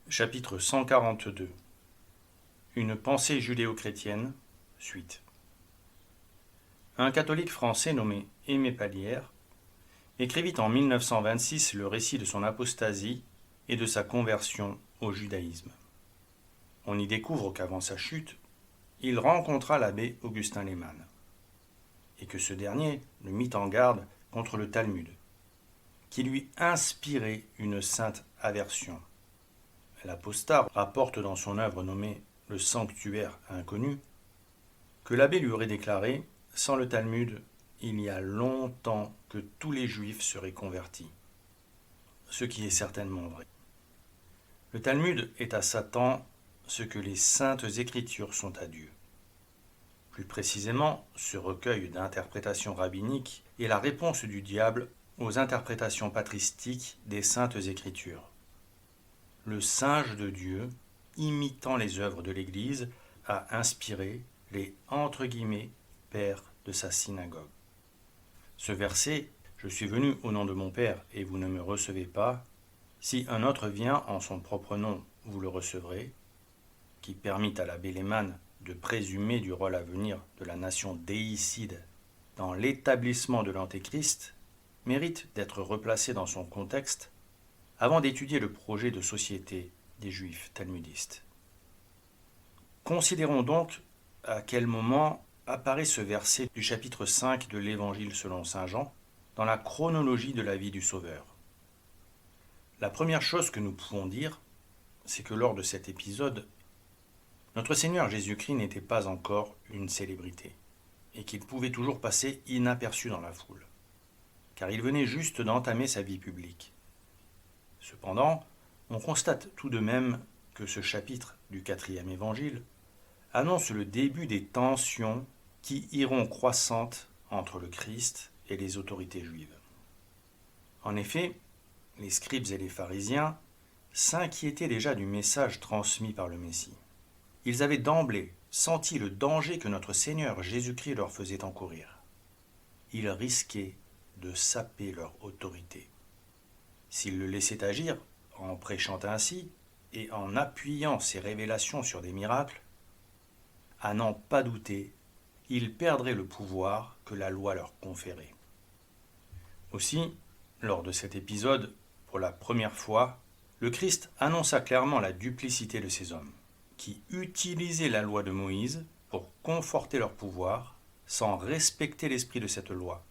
Chapitre 142. Une pensée judéo-chrétienne, suite. Un catholique français nommé Aimé Pallière écrivit en 1926 le récit de son apostasie et de sa conversion au judaïsme. On y découvre qu'avant sa chute, il rencontra l'abbé Augustin Lehmann, et que ce dernier le mit en garde contre le Talmud, qui lui inspirait une sainte aversion. L'apostat rapporte dans son œuvre nommée Le Sanctuaire inconnu que l'abbé lui aurait déclaré « Sans le Talmud, il y a longtemps que tous les juifs seraient convertis », ce qui est certainement vrai. Le Talmud est à Satan ce que les saintes écritures sont à Dieu. Plus précisément, ce recueil d'interprétations rabbiniques est la réponse du diable aux interprétations patristiques des saintes écritures. Le singe de Dieu, imitant les œuvres de l'Église, a inspiré les « pères de sa synagogue ». Ce verset « Je suis venu au nom de mon Père et vous ne me recevez pas. Si un autre vient en son propre nom, vous le recevrez », qui permit à l'abbé Lehmann de présumer du rôle à venir de la nation déicide dans l'établissement de l'Antéchrist, mérite d'être replacé dans son contexte avant d'étudier le projet de société des Juifs talmudistes. Considérons donc à quel moment apparaît ce verset du chapitre 5 de l'Évangile selon saint Jean dans la chronologie de la vie du Sauveur. La première chose que nous pouvons dire, c'est que lors de cet épisode, notre Seigneur Jésus-Christ n'était pas encore une célébrité et qu'il pouvait toujours passer inaperçu dans la foule, car il venait juste d'entamer sa vie publique. Cependant, on constate tout de même que ce chapitre du 4e évangile annonce le début des tensions qui iront croissantes entre le Christ et les autorités juives. En effet, les scribes et les pharisiens s'inquiétaient déjà du message transmis par le Messie. Ils avaient d'emblée senti le danger que notre Seigneur Jésus-Christ leur faisait encourir. Ils risquaient de saper leur autorité. S'ils le laissaient agir en prêchant ainsi et en appuyant ses révélations sur des miracles, à n'en pas douter, ils perdraient le pouvoir que la loi leur conférait. Aussi, lors de cet épisode, pour la première fois, le Christ annonça clairement la duplicité de ces hommes, qui utilisaient la loi de Moïse pour conforter leur pouvoir sans respecter l'esprit de cette loi.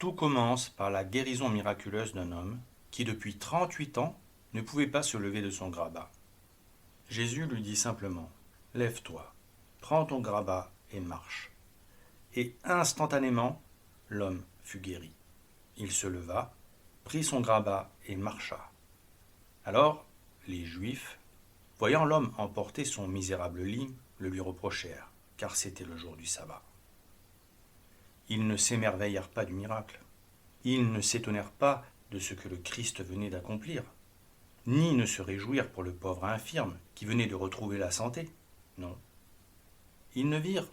Tout commence par la guérison miraculeuse d'un homme qui, depuis 38 ans, ne pouvait pas se lever de son grabat. Jésus lui dit simplement « Lève-toi, prends ton grabat et marche ». Et instantanément, l'homme fut guéri. Il se leva, prit son grabat et marcha. Alors, les Juifs, voyant l'homme emporter son misérable lit, le lui reprochèrent, car c'était le jour du sabbat. Ils ne s'émerveillèrent pas du miracle. Ils ne s'étonnèrent pas de ce que le Christ venait d'accomplir, ni ne se réjouirent pour le pauvre infirme qui venait de retrouver la santé. Non. Ils ne virent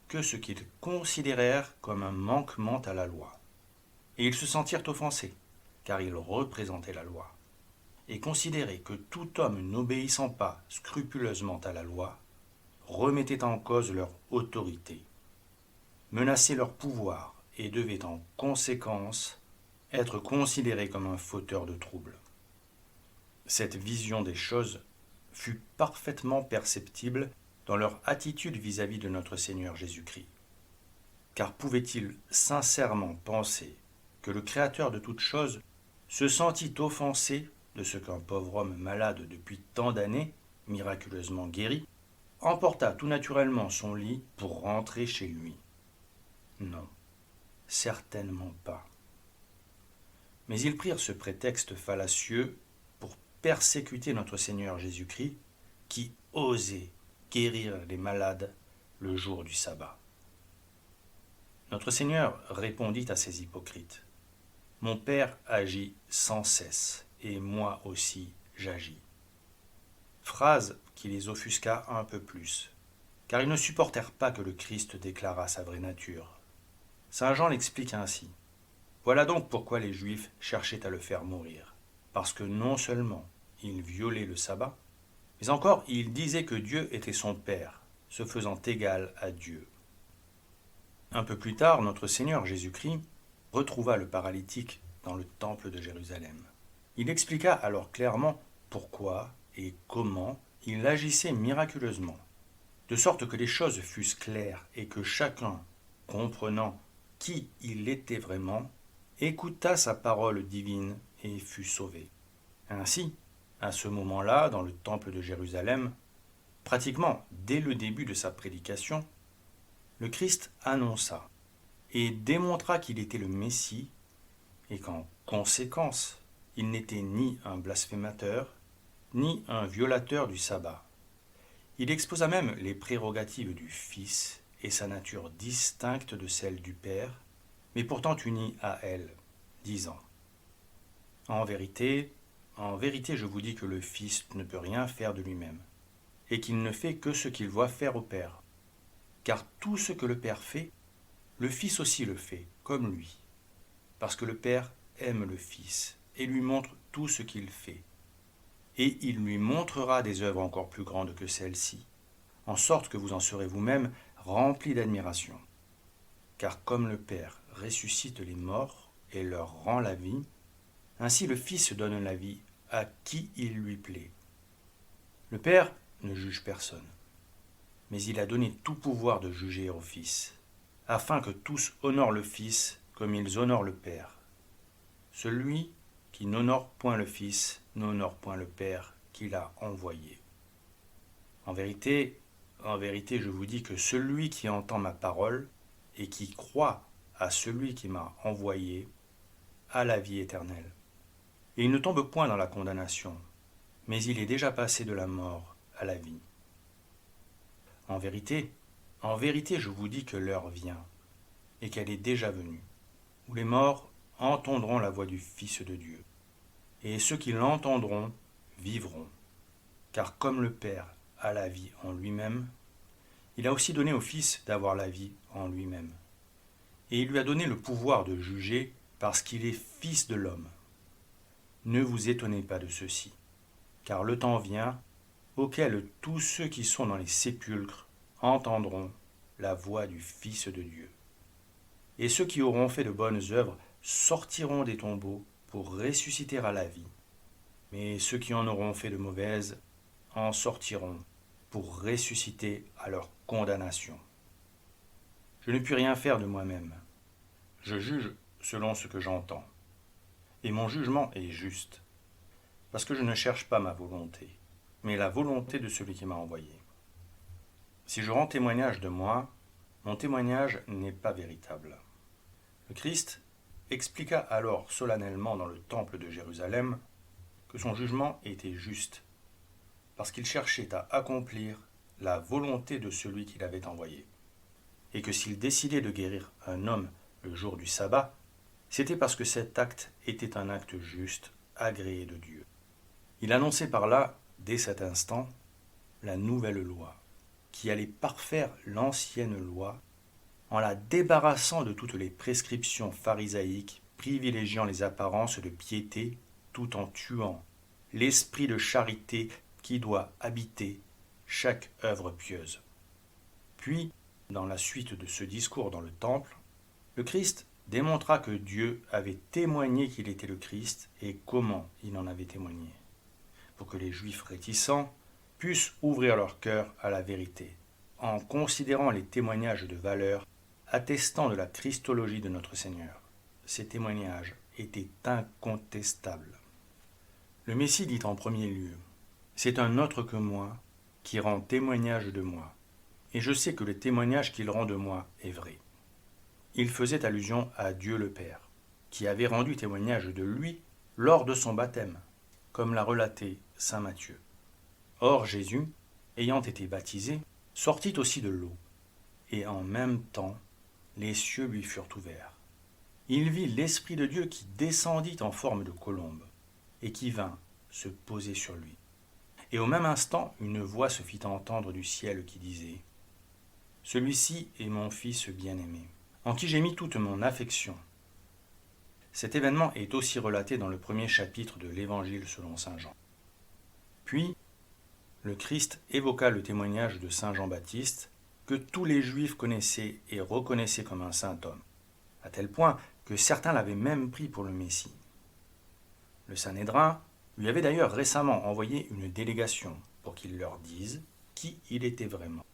que ce qu'ils considérèrent comme un manquement à la loi. Et ils se sentirent offensés, car ils représentaient la loi, et considéraient que tout homme n'obéissant pas scrupuleusement à la loi remettait en cause leur autorité, menaçait leur pouvoir et devait en conséquence être considéré comme un fauteur de troubles. Cette vision des choses fut parfaitement perceptible dans leur attitude vis-à-vis de notre Seigneur Jésus-Christ. Car pouvaient-ils sincèrement penser que le Créateur de toutes choses se sentit offensé de ce qu'un pauvre homme malade depuis tant d'années, miraculeusement guéri, emporta tout naturellement son lit pour rentrer chez lui? Non, certainement pas. Mais ils prirent ce prétexte fallacieux pour persécuter notre Seigneur Jésus-Christ, qui osait guérir les malades le jour du sabbat. Notre Seigneur répondit à ces hypocrites : « Mon Père agit sans cesse, et moi aussi j'agis. » Phrase qui les offusqua un peu plus, car ils ne supportèrent pas que le Christ déclarât sa vraie nature. Saint Jean l'explique ainsi. Voilà donc pourquoi les Juifs cherchaient à le faire mourir, parce que non seulement il violait le sabbat, mais encore il disait que Dieu était son Père, se faisant égal à Dieu. Un peu plus tard, notre Seigneur Jésus-Christ retrouva le paralytique dans le temple de Jérusalem. Il expliqua alors clairement pourquoi et comment il agissait miraculeusement, de sorte que les choses fussent claires et que chacun, comprenant qui il était vraiment, écouta sa parole divine et fut sauvé. Ainsi, à ce moment-là, dans le temple de Jérusalem, pratiquement dès le début de sa prédication, le Christ annonça et démontra qu'il était le Messie et qu'en conséquence, il n'était ni un blasphémateur, ni un violateur du sabbat. Il exposa même les prérogatives du Fils et sa nature distincte de celle du Père, mais pourtant unie à elle, disant : en vérité, je vous dis que le Fils ne peut rien faire de lui-même, et qu'il ne fait que ce qu'il voit faire au Père. Car tout ce que le Père fait, le Fils aussi le fait, comme lui, parce que le Père aime le Fils et lui montre tout ce qu'il fait. Et il lui montrera des œuvres encore plus grandes que celles-ci, en sorte que vous en serez vous-même remplis d'admiration. Car comme le Père ressuscite les morts et leur rend la vie, ainsi le Fils donne la vie à qui il lui plaît. Le Père ne juge personne, mais il a donné tout pouvoir de juger au Fils, afin que tous honorent le Fils comme ils honorent le Père. Celui qui n'honore point le Fils n'honore point le Père qui l'a envoyé. En vérité, je vous dis que celui qui entend ma parole et qui croit à celui qui m'a envoyé a la vie éternelle. Et il ne tombe point dans la condamnation, mais il est déjà passé de la mort à la vie. En vérité, je vous dis que l'heure vient, et qu'elle est déjà venue, où les morts entendront la voix du Fils de Dieu, et ceux qui l'entendront vivront. Car comme le Père a la vie en lui-même, il a aussi donné au Fils d'avoir la vie en lui-même. Et il lui a donné le pouvoir de juger parce qu'il est Fils de l'homme. Ne vous étonnez pas de ceci, car le temps vient auquel tous ceux qui sont dans les sépulcres entendront la voix du Fils de Dieu. Et ceux qui auront fait de bonnes œuvres sortiront des tombeaux pour ressusciter à la vie. Mais ceux qui en auront fait de mauvaises en sortiront pour ressusciter à leur condamnation. Je ne puis rien faire de moi-même. Je juge selon ce que j'entends. Et mon jugement est juste, parce que je ne cherche pas ma volonté, mais la volonté de celui qui m'a envoyé. Si je rends témoignage de moi, mon témoignage n'est pas véritable. Le Christ expliqua alors solennellement dans le temple de Jérusalem que son jugement était juste, parce qu'il cherchait à accomplir la volonté de celui qui l'avait envoyé, et que s'il décidait de guérir un homme le jour du sabbat, c'était parce que cet acte était un acte juste, agréé de Dieu. Il annonçait par là, dès cet instant, la nouvelle loi, qui allait parfaire l'ancienne loi en la débarrassant de toutes les prescriptions pharisaïques, privilégiant les apparences de piété tout en tuant l'esprit de charité qui doit habiter chaque œuvre pieuse. Puis, dans la suite de ce discours dans le temple, le Christ démontra que Dieu avait témoigné qu'il était le Christ et comment il en avait témoigné, pour que les Juifs réticents puissent ouvrir leur cœur à la vérité, en considérant les témoignages de valeur attestant de la Christologie de notre Seigneur. Ces témoignages étaient incontestables. Le Messie dit en premier lieu : c'est un autre que moi qui rend témoignage de moi, et je sais que le témoignage qu'il rend de moi est vrai. Il faisait allusion à Dieu le Père, qui avait rendu témoignage de lui lors de son baptême, comme l'a relaté saint Matthieu. Or Jésus, ayant été baptisé, sortit aussi de l'eau, et en même temps, les cieux lui furent ouverts. Il vit l'Esprit de Dieu qui descendit en forme de colombe, et qui vint se poser sur lui. Et au même instant, une voix se fit entendre du ciel qui disait : Celui-ci est mon Fils bien-aimé, en qui j'ai mis toute mon affection. Cet événement est aussi relaté dans le premier chapitre de l'Évangile selon saint Jean. Puis, le Christ évoqua le témoignage de saint Jean-Baptiste que tous les Juifs connaissaient et reconnaissaient comme un saint homme, à tel point que certains l'avaient même pris pour le Messie. Le Sanhédrin lui avait d'ailleurs récemment envoyé une délégation pour qu'il leur dise qui il était vraiment.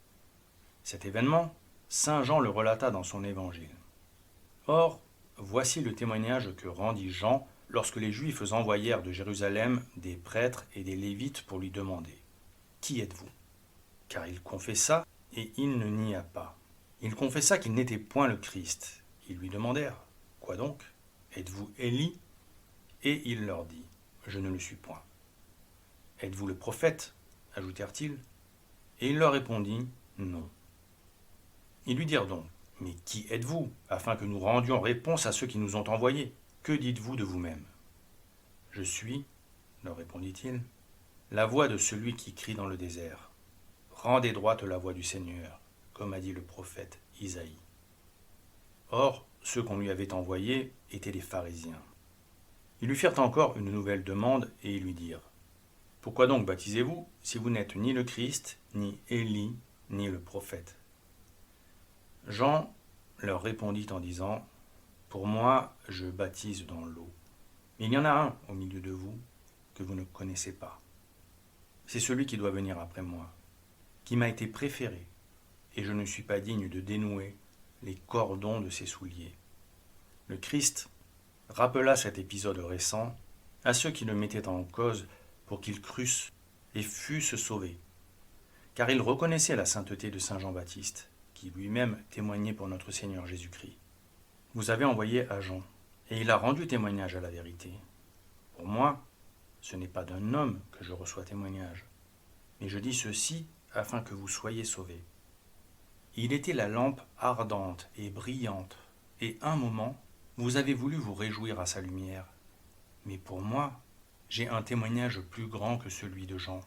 Cet événement, saint Jean le relata dans son évangile. Or, voici le témoignage que rendit Jean lorsque les Juifs envoyèrent de Jérusalem des prêtres et des Lévites pour lui demander « Qui êtes-vous » Car il confessa et il ne nia pas. Il confessa qu'il n'était point le Christ. Ils lui demandèrent « Quoi donc ? Êtes-vous Élie » Et il leur dit « Je ne le suis point. »« Êtes-vous le prophète » ajoutèrent-ils. Et il leur répondit « Non. » Ils lui dirent donc « Mais qui êtes-vous, afin que nous rendions réponse à ceux qui nous ont envoyés ? Que dites-vous de vous-même » ? Je suis, leur répondit-il, la voix de celui qui crie dans le désert. Rendez droite la voie du Seigneur, comme a dit le prophète Isaïe. Or, ceux qu'on lui avait envoyés étaient les pharisiens. Ils lui firent encore une nouvelle demande et ils lui dirent « Pourquoi donc baptisez-vous si vous n'êtes ni le Christ, ni Élie, ni le prophète ?» Jean leur répondit en disant « Pour moi, je baptise dans l'eau. Mais il y en a un au milieu de vous que vous ne connaissez pas. C'est celui qui doit venir après moi, qui m'a été préféré, et je ne suis pas digne de dénouer les cordons de ses souliers. » Le Christ rappela cet épisode récent à ceux qui le mettaient en cause pour qu'ils crussent et fussent sauvés, car ils reconnaissaient la sainteté de saint Jean-Baptiste, qui lui-même témoignait pour notre Seigneur Jésus-Christ. Vous avez envoyé à Jean, et il a rendu témoignage à la vérité. Pour moi, ce n'est pas d'un homme que je reçois témoignage, mais je dis ceci afin que vous soyez sauvés. Il était la lampe ardente et brillante, et un moment, vous avez voulu vous réjouir à sa lumière. Mais pour moi, j'ai un témoignage plus grand que celui de Jean,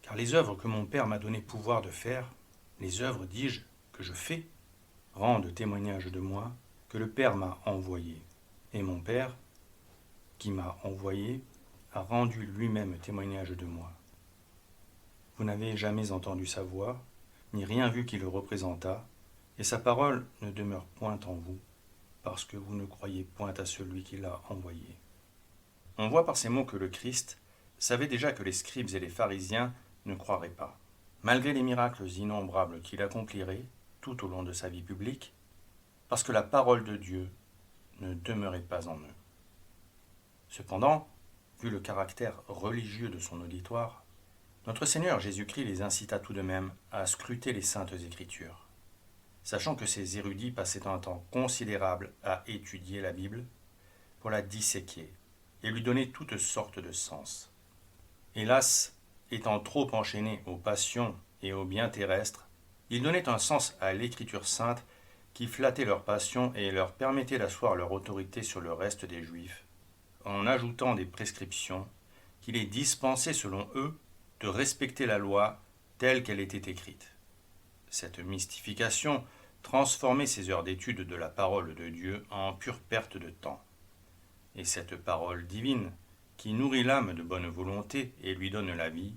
car les œuvres que mon Père m'a donné pouvoir de faire, les œuvres, dis-je, que je fais, rendent témoignage de moi que le Père m'a envoyé. Et mon Père, qui m'a envoyé, a rendu lui-même témoignage de moi. Vous n'avez jamais entendu sa voix, ni rien vu qui le représentât, et sa parole ne demeure point en vous, parce que vous ne croyez point à celui qui l'a envoyé. On voit par ces mots que le Christ savait déjà que les scribes et les pharisiens ne croiraient pas, malgré les miracles innombrables qu'il accomplirait tout au long de sa vie publique, parce que la parole de Dieu ne demeurait pas en eux. Cependant, vu le caractère religieux de son auditoire, notre Seigneur Jésus-Christ les incita tout de même à scruter les saintes Écritures. Sachant que ces érudits passaient un temps considérable à étudier la Bible, pour la disséquer et lui donner toutes sortes de sens. Hélas, étant trop enchaînés aux passions et aux biens terrestres, ils donnaient un sens à l'Écriture sainte qui flattait leurs passions et leur permettait d'asseoir leur autorité sur le reste des Juifs, en ajoutant des prescriptions qui les dispensaient selon eux de respecter la loi telle qu'elle était écrite. Cette mystification transformait ces heures d'étude de la parole de Dieu en pure perte de temps. Et cette parole divine, qui nourrit l'âme de bonne volonté et lui donne la vie,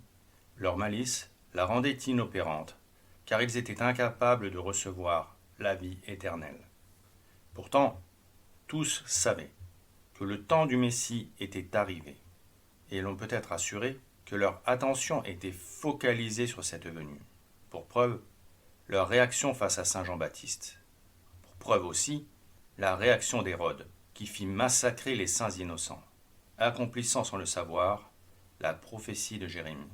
leur malice la rendait inopérante, car ils étaient incapables de recevoir la vie éternelle. Pourtant, tous savaient que le temps du Messie était arrivé, et l'on peut être assuré que leur attention était focalisée sur cette venue. Pour preuve, leur réaction face à saint Jean-Baptiste. Pour preuve aussi, la réaction d'Hérode, qui fit massacrer les saints innocents, accomplissant sans le savoir la prophétie de Jérémie.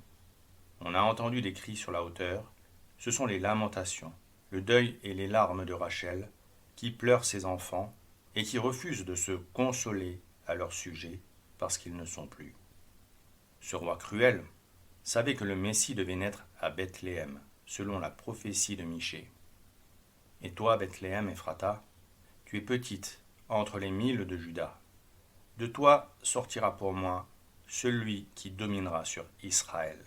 On a entendu des cris sur la hauteur, ce sont les lamentations, le deuil et les larmes de Rachel, qui pleure ses enfants et qui refuse de se consoler à leur sujet parce qu'ils ne sont plus. Ce roi cruel savait que le Messie devait naître à Bethléem, selon la prophétie de Michée. Et toi, Bethléem, Ephrata, tu es petite entre les 1000 de Juda. De toi sortira pour moi celui qui dominera sur Israël,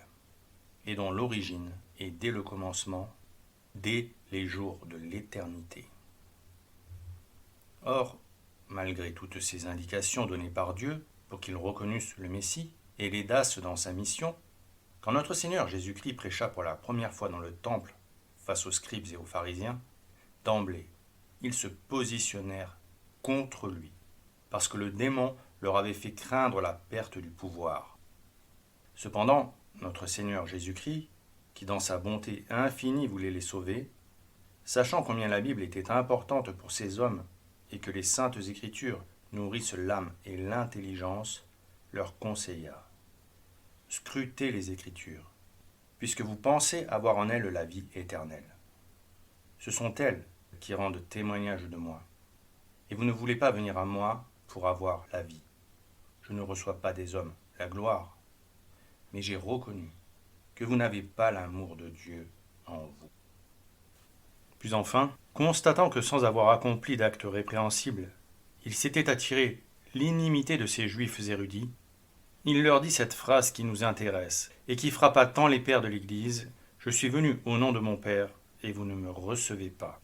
et dont l'origine est dès le commencement, dès les jours de l'éternité. Or, malgré toutes ces indications données par Dieu pour qu'ils reconnussent le Messie et l'aidassent dans sa mission, Quand notre Seigneur Jésus-Christ prêcha pour la première fois dans le temple face aux scribes et aux pharisiens, d'emblée, ils se positionnèrent contre lui, parce que le démon leur avait fait craindre la perte du pouvoir. Cependant, notre Seigneur Jésus-Christ, qui dans sa bonté infinie voulait les sauver, sachant combien la Bible était importante pour ces hommes et que les saintes Écritures nourrissent l'âme et l'intelligence, leur conseilla: scrutez les Écritures, puisque vous pensez avoir en elles la vie éternelle. Ce sont elles qui rendent témoignage de moi, et vous ne voulez pas venir à moi pour avoir la vie. Je ne reçois pas des hommes la gloire, mais j'ai reconnu que vous n'avez pas l'amour de Dieu en vous. Puis enfin, constatant que sans avoir accompli d'actes répréhensibles, il s'était attiré l'inimité de ces juifs érudits, il leur dit cette phrase qui nous intéresse et qui frappa tant les pères de l'Église: « Je suis venu au nom de mon Père, et vous ne me recevez pas.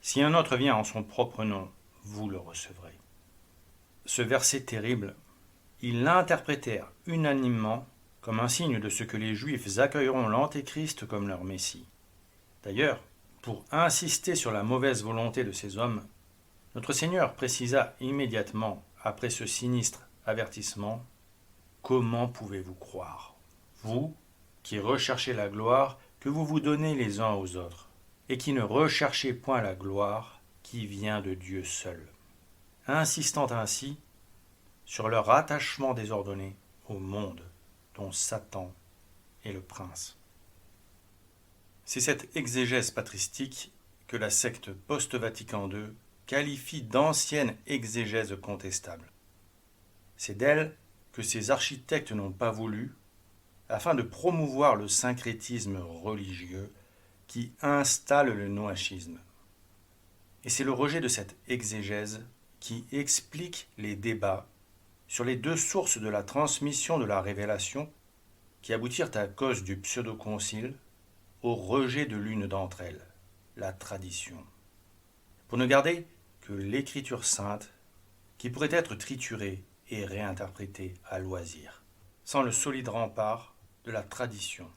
Si un autre vient en son propre nom, vous le recevrez. » Ce verset terrible, ils l'interprétèrent unanimement comme un signe de ce que les Juifs accueilleront l'Antéchrist comme leur Messie. D'ailleurs, pour insister sur la mauvaise volonté de ces hommes, notre Seigneur précisa immédiatement, après ce sinistre avertissement: « Comment pouvez-vous croire, vous qui recherchez la gloire que vous vous donnez les uns aux autres, et qui ne recherchez point la gloire qui vient de Dieu seul ?» Insistant ainsi sur leur attachement désordonné au monde dont Satan est le prince. C'est cette exégèse patristique que la secte post-Vatican II qualifie d'ancienne exégèse contestable. C'est d'elle que ces architectes n'ont pas voulu, afin de promouvoir le syncrétisme religieux qui installe le noachisme. Et c'est le rejet de cette exégèse qui explique les débats sur les deux sources de la transmission de la révélation qui aboutirent à cause du pseudo-concile au rejet de l'une d'entre elles, la tradition, pour ne garder que l'écriture sainte qui pourrait être triturée et réinterprétée à loisir, sans le solide rempart de la tradition